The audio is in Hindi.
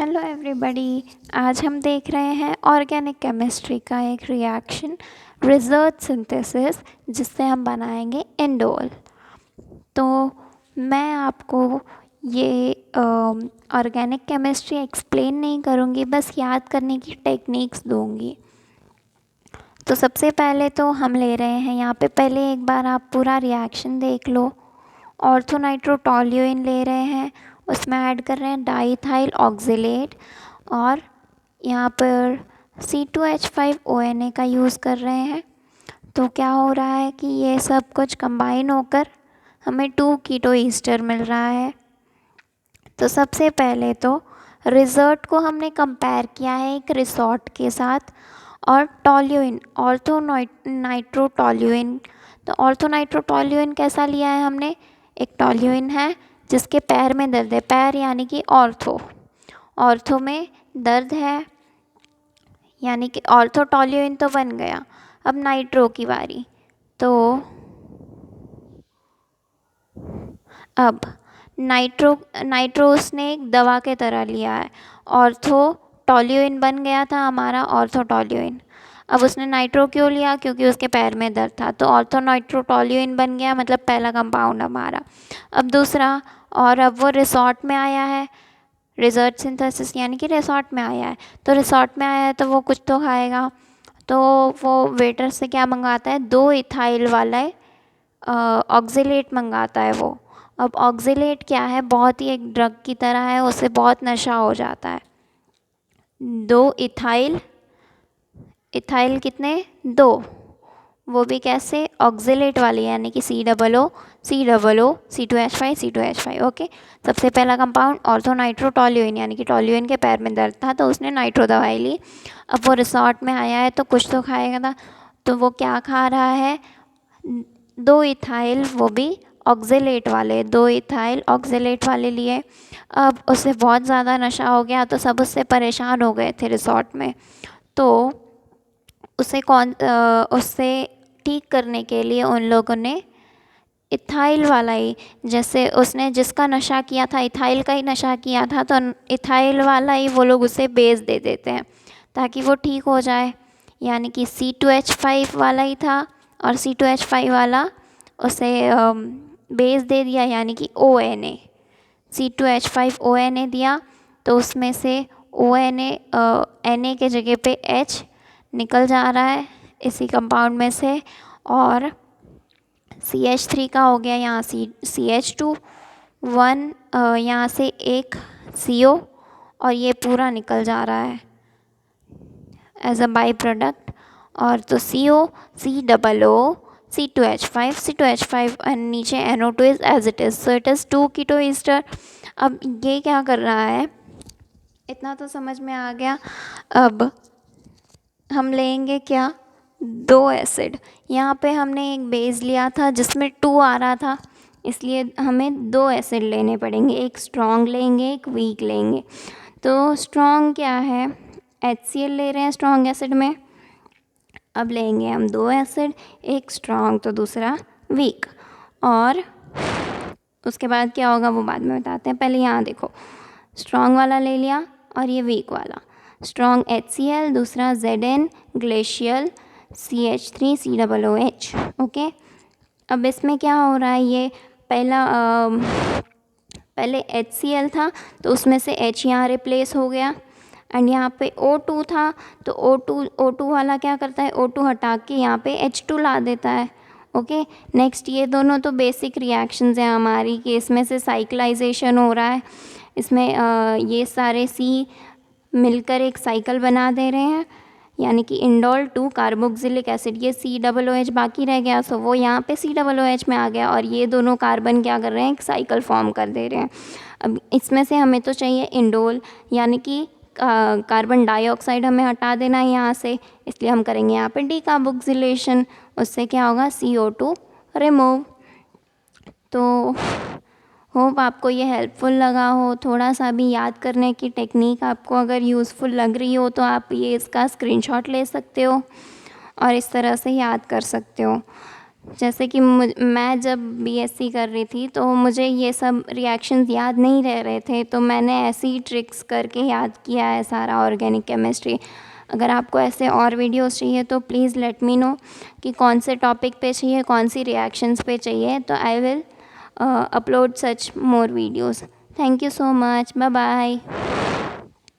Hello everybody. आज हम देख रहे हैं ऑर्गेनिक केमिस्ट्री का एक रिएक्शन रिजर्च सिंथेसिस जिससे हम बनाएंगे इंडोल। तो मैं आपको ये ऑर्गेनिक केमिस्ट्री एक्सप्लेन नहीं करूँगी, बस याद करने की टेक्निक्स दूँगी। तो सबसे पहले तो हम ले रहे हैं यहाँ पे, पहले एक बार आप पूरा रिएक्शन देख लो। ऑर्थोनाइट्रोटोल्यूइन ले रहे हैं, उसमें ऐड कर रहे हैं डाईथाइल ऑक्जेलेट और यहाँ पर C2H5ONA का यूज़ कर रहे हैं। तो क्या हो रहा है कि ये सब कुछ कंबाइन होकर हमें 2 कीटो ईस्टर मिल रहा है। तो सबसे पहले तो रिजर्ट को हमने कंपेयर किया है एक रिसॉर्ट के साथ और टोल्यूइन ऑर्थोनाइट्रोटोल्यूइन। तो ऑर्थोनाइट्रोटोल्यूइन कैसा लिया है हमने, एक टोल्यूइन है जिसके पैर में दर्द है, पैर यानी कि ऑर्थो में दर्द है, यानी कि ऑर्थोटोल्यूइन तो बन गया। अब नाइट्रो की बारी। तो अब नाइट्रो उसने एक दवा के तरह लिया है, ऑर्थोटोल्यूइन बन गया था हमारा ऑर्थोटोल्यूइन। अब उसने नाइट्रो क्यों लिया, क्योंकि उसके पैर में दर्द था, तो ऑर्थोनाइट्रोटोल्यूइन बन गया, मतलब पहला कंपाउंड हमारा। अब दूसरा, और अब वो रिसॉर्ट में आया है, रिजर्च सिंथेसिस यानी कि रिसॉर्ट में आया है। तो रिसॉर्ट में आया है तो वो कुछ तो खाएगा, तो वो वेटर से क्या मंगाता है, 2 इथाइल वाला ऑक्जेलेट मंगाता है वो। अब ऑक्जेलेट क्या है, बहुत ही एक ड्रग की तरह है, उससे बहुत नशा हो जाता है। 2 इथाइल कितने, 2, वो भी कैसे, ऑक्जेलेट वाले यानी कि COO C2H5 ओके। सबसे पहला कंपाउंड ऑर्थोनाइट्रोटोल्यूइन यानी कि टोल्यूइन के पैर में दर्द था तो उसने नाइट्रो दवाई ली। अब वो रिसॉर्ट में आया है तो कुछ तो खाएगा था, तो वो क्या खा रहा है, 2 इथाइल, वो भी ऑक्जेलेट वाले, 2 इथाइल ऑक्जेलेट वाले लिए। अब उससे बहुत ज़्यादा नशा हो गया तो सब उससे परेशान हो गए थे रिसॉर्ट में। तो उससे ठीक करने के लिए उन लोगों ने इथाइल वाला ही, जैसे उसने जिसका नशा किया था, इथाइल का ही नशा किया था, तो इथाइल वाला ही वो लोग उसे बेस दे देते हैं ताकि वो ठीक हो जाए। यानी कि C2H5 वाला ही था और C2H5 वाला उसे बेस दे दिया, यानी कि ONA, C2H5ONA दिया, तो उसमें से ONA Na के जगह पे H निकल जा रहा है इसी कंपाउंड में से, और CH3 का हो गया यहाँ CH2 1, यहाँ से एक CO, और ये पूरा निकल जा रहा है एज अ बाई प्रोडक्ट। और तो CO COO C2H5 एंड नीचे NO2 is as it is, so it is 2 keto ester. अब ये क्या कर रहा है, इतना तो समझ में आ गया। अब हम लेंगे क्या, 2 एसिड। यहाँ पे हमने एक बेस लिया था जिसमें 2 आ रहा था, इसलिए हमें 2 एसिड लेने पड़ेंगे, एक स्ट्रॉन्ग लेंगे एक वीक लेंगे। तो स्ट्रॉन्ग क्या है, HCl ले रहे हैं स्ट्रॉन्ग एसिड में। अब लेंगे हम 2 एसिड, एक स्ट्रॉन्ग तो दूसरा वीक, और उसके बाद क्या होगा वो बाद में बताते हैं। पहले यहाँ देखो, स्ट्रॉन्ग वाला ले लिया और ये वीक वाला, स्ट्रॉन्ग HCl, दूसरा Zn glacial CH3 COOH okay. अब इसमें क्या हो रहा है, ये पहले HCl था तो उसमें से H यहाँ रिप्लेस हो गया, एंड यहाँ पे O2 था, तो O2 वाला क्या करता है, O2 हटा के यहाँ पे H2 ला देता है ओके। नेक्स्ट, ये दोनों तो बेसिक रिएक्शंस हैं हमारी कि इसमें से साइक्लाइजेशन हो रहा है, इसमें ये सारे C मिलकर एक साइकिल बना दे रहे हैं, यानी कि इंडोल 2 कार्बोक्सिलिक एसिड, ये COOH बाकी रह गया, सो वो यहाँ पे COOH में आ गया, और ये दोनों कार्बन क्या कर रहे हैं, एक साइकिल फॉर्म कर दे रहे हैं। अब इसमें से हमें तो चाहिए इंडोल, यानी कि कार्बन डाइऑक्साइड हमें हटा देना है यहाँ से, इसलिए हम करेंगे यहाँ पे डीकार्बोक्सिलेशन, उससे क्या होगा, CO2 रिमूव। तो होप आपको ये हेल्पफुल लगा हो, थोड़ा सा भी याद करने की टेक्निक आपको अगर यूज़फुल लग रही हो तो आप ये इसका स्क्रीनशॉट ले सकते हो और इस तरह से याद कर सकते हो। जैसे कि मैं जब बीएससी कर रही थी तो मुझे ये सब रिएक्शंस याद नहीं रह रहे थे, तो मैंने ऐसी ट्रिक्स करके याद किया है सारा ऑर्गेनिक केमिस्ट्री। अगर आपको ऐसे और वीडियोस चाहिए तो प्लीज़ लेट मी नो कि कौन से टॉपिक पे चाहिए, कौन सी रिएक्शंस पे चाहिए, तो I will upload such more videos. Thank you so much, bye bye.